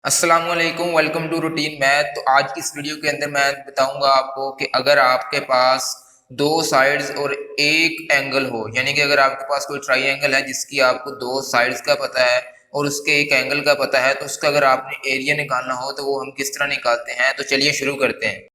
अस्सलाम वालेकुम, welcome to routine math. तो आज की इस वीडियो के अंदर मैं बताऊंगा आपको कि अगर आपके पास दो साइड्स और एक एंगल हो, यानी कि अगर आपके पास कोई ट्राइंगल है जिसकी आपको दो साइड्स का पता है और उसके एक एंगल का पता है, तो उसका अगर आपने एरिया निकालना हो तो वो हम किस तरह निकालते हैं। तो चलिए शुरू करते हैं।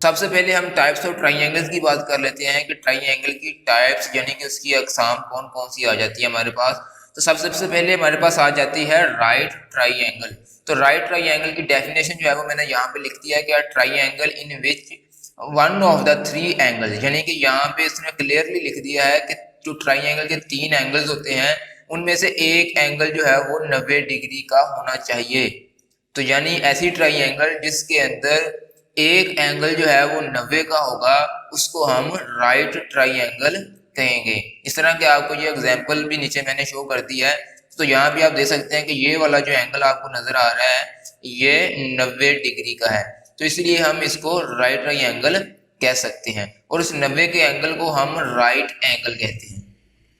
सबसे पहले हम टाइप्स ऑफ ट्राइंगल्स की बात कर लेते हैं कि ट्राइंगल की टाइप्स यानी कि उसकी अकसाम कौन कौन सी आ जाती है हमारे पास। तो सबसे पहले हमारे पास आ जाती है राइट ट्राइंगल। तो राइट ट्राइंगल की डेफिनेशन जो है वो मैंने यहाँ पे लिख दिया है कि triangle in which one of the three angle, यानी कि यहाँ पे इसने क्लियरली लिख दिया है कि जो ट्राइंगल के तीन एंगल्स होते हैं उनमें से एक एंगल जो है वो 90 डिग्री का होना चाहिए। तो यानी ऐसी ट्राइंगल जिसके अंदर एक एंगल जो है वो 90 का होगा उसको हम राइट ट्राइंगल कहेंगे। इस तरह के आपको ये एग्जांपल भी नीचे मैंने शो कर दिया है। तो यहाँ भी आप देख सकते हैं कि ये वाला जो एंगल आपको नजर आ रहा है ये 90 डिग्री का है, तो इसलिए हम इसको राइट ट्राइंगल कह सकते हैं और उस 90 के एंगल को हम राइट एंगल कहते हैं।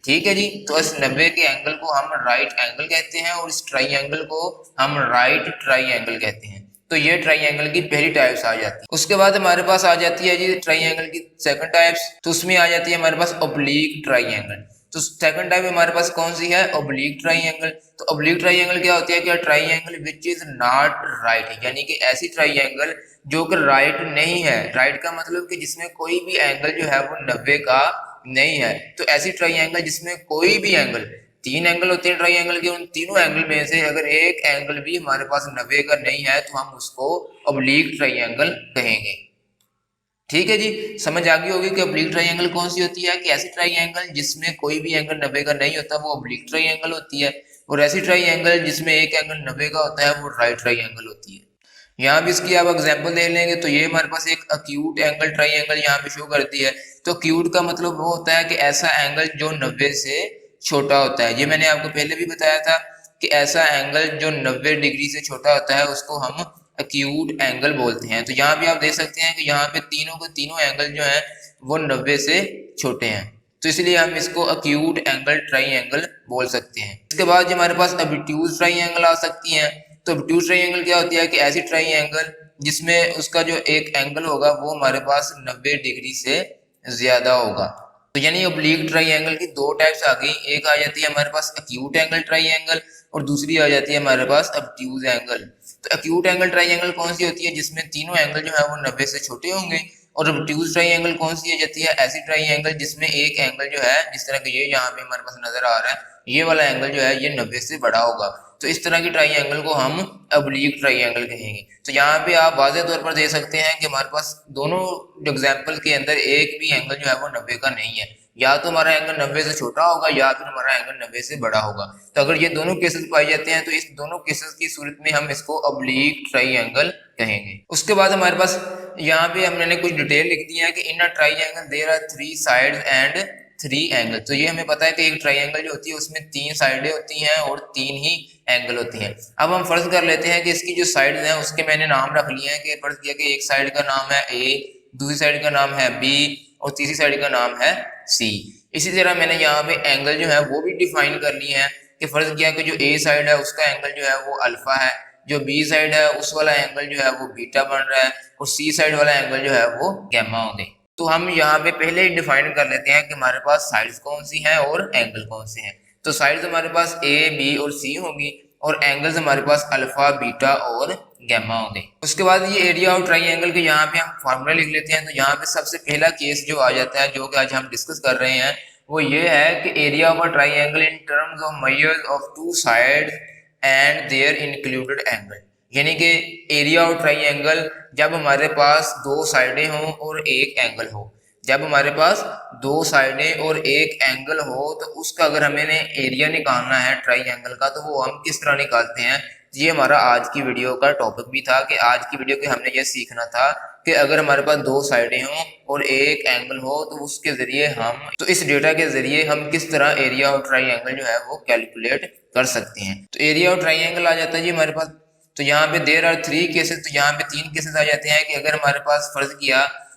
ठीक है जी, तो इस 90 के एंगल को हम राइट एंगल कहते हैं और इस ट्राइंगल को हम राइट ट्राइंगल कहते हैं। तो ये ट्राइंगल की पहली टाइप्स आ जाती है। उसके बाद हमारे पास आ जाती है जी ट्राइंगल की सेकंड टाइप्स। तो उसमें आ जाती है हमारे पास ऑब्लिक ट्राइंगल। तो सेकंड टाइप हमारे पास कौन सी है? Oblique triangle. तो ऑब्लिक ट्राइंगल क्या होती है कि triangle which is not right, यानी कि ऐसी ट्राइंगल जो कि राइट नहीं है। राइट का मतलब कि जिसमें कोई भी एंगल जो है वो 90 का नहीं है। तो ऐसी ट्राइंगल जिसमें कोई भी एंगल, तीन एंगल होते हैं ट्राइंगल के, उन तीनों एंगल में से अगर एक एंगल भी हमारे पास 90 का नहीं है तो हम उसको ऑब्लिक ट्राइंगल कहेंगे। ठीक है जी, समझ आ गई होगी कि ऑब्लिक ट्राइंगल कौन सी होती है कि ऐसी ट्राइंगल जिसमें कोई भी एंगल 90 का नहीं होता वो ऑब्लिक ट्राइंगल होती है, और ऐसी ट्राइंगल जिसमें एक एंगल 90 का होता है वो राइट ट्राइंगल होती है। यहाँ भी इसकी आप एग्जांपल देख लेंगे तो ये हमारे पास एक अक्यूट एंगल ट्राइंगल यहाँ पे शो करती है। तो अक्यूट का मतलब वो होता है कि ऐसा एंगल जो 90 से छोटा होता है। ये मैंने आपको पहले भी बताया था कि ऐसा एंगल जो 90 डिग्री से छोटा होता है उसको हम अक्यूट एंगल बोलते हैं। तो यहाँ भी आप देख सकते हैं कि यहाँ पे तीनों के तीनों एंगल जो है वो 90 से छोटे हैं, तो इसलिए हम इसको अक्यूट एंगल ट्राइंगल बोल सकते हैं। इसके बाद जो हमारे पास ऑब्ट्यूज ट्राइंगल आ सकती हैं। तो ऑब्ट्यूज ट्राइंगल क्या होती है कि ऐसी ट्राइंगल जिसमें उसका जो एक एंगल होगा वो हमारे पास 90 डिग्री से ज्यादा होगा। तो यानी ऑब्लिक ट्राइंगल की दो टाइप्स आ गई, एक आ जाती है हमारे पास अक्यूट एंगल ट्राइंगल और दूसरी आ जाती है हमारे पास ऑब्ट्यूज एंगल। तो अक्यूट एंगल ट्राइंगल कौन सी होती है? जिसमें तीनों एंगल जो है वो 90 से छोटे होंगे। और ऑब्ट्यूज ट्राइंगल कौन सी आ जाती है? ऐसी ट्राइंगल जिसमें एक एंगल जो है, जिस तरह के ये यहाँ पे हमारे पास नजर आ रहा है, ये वाला एंगल जो है ये 90 से बड़ा होगा। तो इस तरह की ट्राइंगल को हम ऑब्लिक ट्राइंगल कहेंगे। तो यहाँ पे आप वाज़ेह तौर पर देख सकते हैं कि हमारे पास दोनों एग्जाम्पल के अंदर एक भी एंगल जो है वो 90 का नहीं है। या तो हमारा एंगल 90 से छोटा होगा या फिर हमारा एंगल 90 से बड़ा होगा। तो अगर ये दोनों केसेस पाए जाते हैं तो इस दोनों केसेस की सूरत में हम इसको ऑब्लिक ट्राइंगल कहेंगे। उसके बाद हमारे पास यहाँ पे हमने कुछ डिटेल लिख दी है कि in a triangle there are three sides and three angle. तो ये हमें पता है कि एक ट्राइंगल जो होती है उसमें तीन साइडें होती हैं और तीन ही एंगल होती हैं। अब हम फर्ज कर लेते हैं कि इसकी जो साइड हैं उसके मैंने नाम रख लिए हैं कि फर्ज किया कि एक साइड का नाम है ए, दूसरी साइड का नाम है बी और तीसरी साइड का नाम है सी। इसी तरह मैंने यहाँ पे एंगल जो है वो भी डिफाइन कर लिए हैं कि फर्ज किया कि जो ए साइड है उसका एंगल जो है वो अल्फा है, जो बी साइड है उस वाला एंगल जो है वो बीटा बन रहा है और सी साइड वाला एंगल जो है वो गैमा होंगे। तो हम यहाँ पे पहले ही डिफाइन कर लेते हैं कि हमारे पास साइड्स कौन सी हैं और एंगल कौन से हैं। तो साइड्स हमारे पास ए, बी और सी होंगी और एंगल्स हमारे पास अल्फा, बीटा और गैमा होंगे। उसके बाद ये एरिया ऑफ ट्राइंगल के यहाँ पे हम फार्मूला लिख लेते हैं। तो यहाँ पे सबसे पहला केस जो आ जाता है जो कि आज हम डिस्कस कर रहे हैं वो ये है कि area of a triangle in terms of measures of two sides and their included angle. यानी कि एरिया ऑफ ट्राइंगल जब हमारे पास दो साइडें हों और एक एंगल हो। जब हमारे पास दो साइडें और एक एंगल हो तो उसका अगर हमें एरिया निकालना है ट्राइंगल का तो वो हम किस तरह निकालते हैं। ये हमारा आज की वीडियो का टॉपिक भी था कि आज की वीडियो के हमने ये सीखना था कि अगर हमारे पास दो साइडें हों और एक एंगल हो तो उसके जरिए हम, तो इस डेटा के जरिए हम किस तरह एरिया ऑफ ट्राइंगल जो है वो कैलकुलेट कर सकते हैं। तो एरिया ऑफ ट्राइंगल आ जाता है जी हमारे पास। तो यहाँ पे देयर आर थ्री केसेस, तो यहाँ पे तीन केसेस आ जाते हैं कि अगर हमारे पास फर्ज किया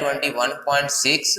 21.6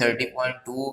30.2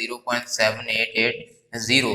0.7880.